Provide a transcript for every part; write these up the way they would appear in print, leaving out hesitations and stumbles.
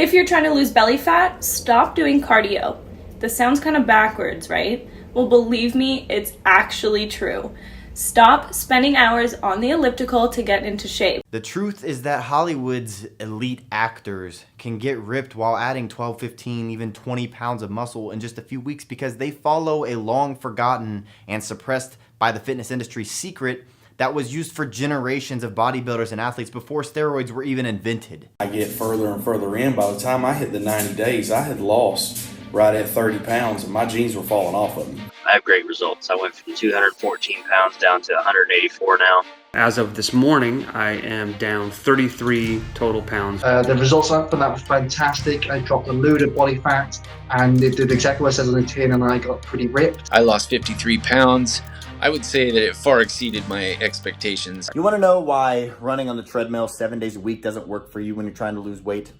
If you're trying to lose belly fat, stop doing cardio. This sounds kind of backwards, right? Well, believe me, it's actually true. Stop spending hours on the elliptical to get into shape. The truth is that Hollywood's elite actors can get ripped while adding 12, 15, even 20 pounds of muscle in just a few weeks because they follow a long forgotten and suppressed by the fitness industry secret that was used for generations of bodybuilders and athletes before steroids were even invented. I get further and further in. By the time I hit the 90 days, I had lost right at 30 pounds and my jeans were falling off of me. I have great results. I went from 214 pounds down to 184 now. As of this morning, I am down 33 total pounds. The results from that were fantastic. I dropped a load of body fat and it did exactly what it says on the tin, and I got pretty ripped. I lost 53 pounds. I would say that it far exceeded my expectations. You want to know why running on the treadmill 7 days a week doesn't work for you when you're trying to lose weight?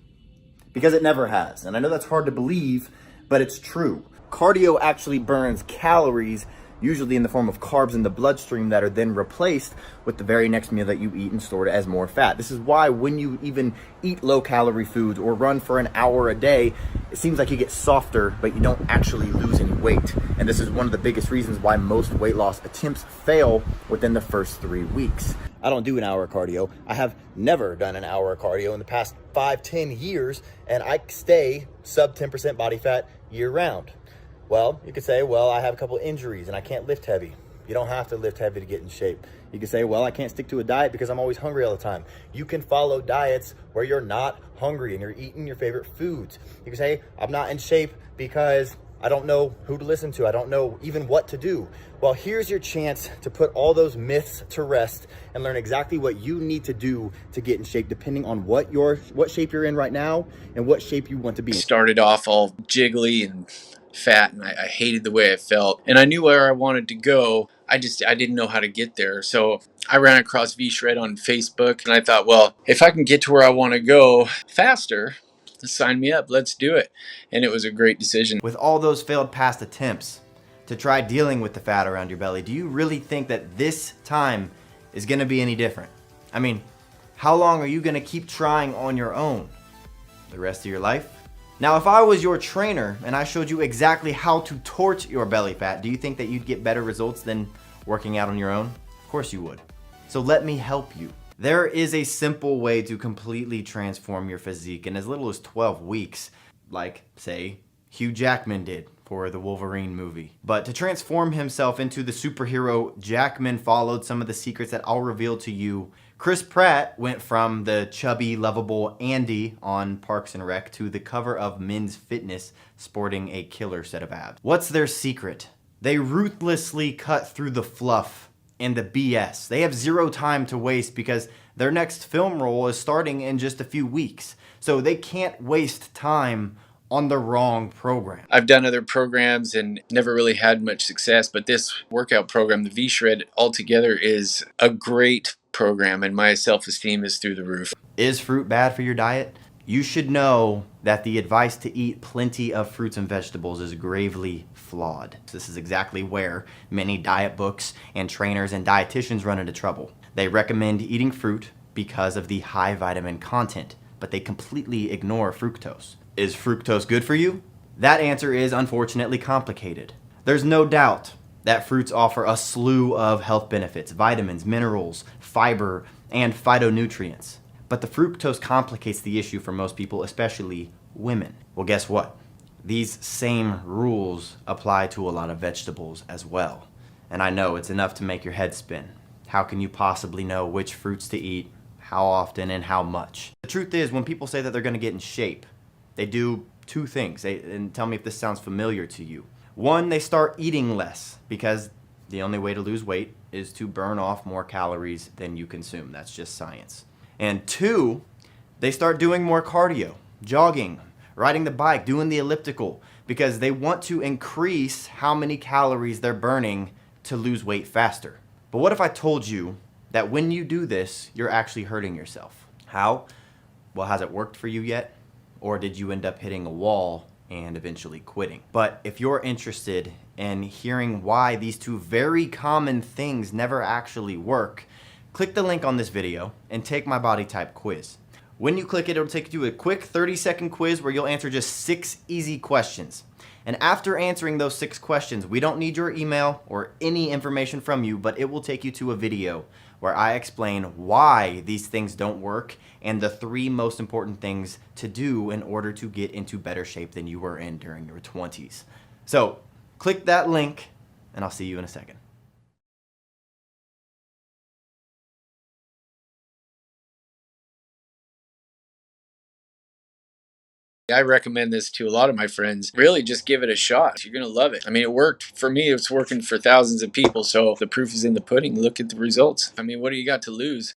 Because it never has. And I know that's hard to believe, but it's true. Cardio actually burns calories, usually in the form of carbs in the bloodstream that are then replaced with the very next meal that you eat and stored as more fat. This is why when you even eat low-calorie foods or run for an hour a day, it seems like you get softer, but you don't actually lose any weight. And this is one of the biggest reasons why most weight loss attempts fail within the first 3 weeks. I don't do an hour of cardio. I have never done an hour of cardio in the past 5-10 years, and I stay sub 10% body fat year round. Well, you could say, well, I have a couple injuries and I can't lift heavy. You don't have to lift heavy to get in shape. You could say, well, I can't stick to a diet because I'm always hungry all the time. You can follow diets where you're not hungry and you're eating your favorite foods. You can say, I'm not in shape because I don't know who to listen to. I don't know even what to do. Well, here's your chance to put all those myths to rest and learn exactly what you need to do to get in shape, depending on what shape you're in right now and what shape you want to be in. Started off all jiggly and fat, and I hated the way I felt, and I knew where I wanted to go. I didn't know how to get there. So I ran across V-Shred on Facebook, and I thought, well, if I can get to where I want to go faster, sign me up, let's do it. And it was a great decision. With all those failed past attempts to try dealing with the fat around your belly, do you really think that this time is going to be any different? I mean, how long are you going to keep trying on your own? The rest of your life? Now, if I was your trainer and I showed you exactly how to torch your belly fat, do you think that you'd get better results than working out on your own? Of course you would. So let me help you. There is a simple way to completely transform your physique in as little as 12 weeks, like, say, Hugh Jackman did for the Wolverine movie. But to transform himself into the superhero, Jackman followed some of the secrets that I'll reveal to you. Chris Pratt went from the chubby, lovable Andy on Parks and Rec to the cover of Men's Fitness sporting a killer set of abs. What's their secret? They ruthlessly cut through the fluff and the BS. They have zero time to waste because their next film role is starting in just a few weeks. So they can't waste time on the wrong program. I've done other programs and never really had much success, but this workout program, the V-Shred, altogether is a great program, and my self-esteem is through the roof. Is fruit bad for your diet? You should know that the advice to eat plenty of fruits and vegetables is gravely flawed. This is exactly where many diet books and trainers and dietitians run into trouble. They recommend eating fruit because of the high vitamin content, but they completely ignore fructose. Is fructose good for you? That answer is unfortunately complicated. There's no doubt that fruits offer a slew of health benefits, vitamins, minerals, fiber, and phytonutrients. But the fructose complicates the issue for most people, especially women. Well, guess what? These same rules apply to a lot of vegetables as well. And I know it's enough to make your head spin. How can you possibly know which fruits to eat, how often, and how much? The truth is, when people say that they're gonna get in shape, they do two things, and tell me if this sounds familiar to you. One, they start eating less because the only way to lose weight is to burn off more calories than you consume. That's just science. And two, they start doing more cardio, jogging, riding the bike, doing the elliptical, because they want to increase how many calories they're burning to lose weight faster. But what if I told you that when you do this, you're actually hurting yourself? How? Well, has it worked for you yet? Or did you end up hitting a wall and eventually quitting? But if you're interested in hearing why these two very common things never actually work, click the link on this video and take my body type quiz. When you click it, it'll take you to a quick 30-second quiz where you'll answer just 6 easy questions. And after answering those 6 questions, we don't need your email or any information from you, but it will take you to a video where I explain why these things don't work and the 3 most important things to do in order to get into better shape than you were in during your 20s. So click that link and I'll see you in a second. I recommend this to a lot of my friends. Really, just give it a shot. You're going to love it. I mean, it worked for me. It's working for thousands of people. So the proof is in the pudding. Look at the results. I mean, what do you got to lose?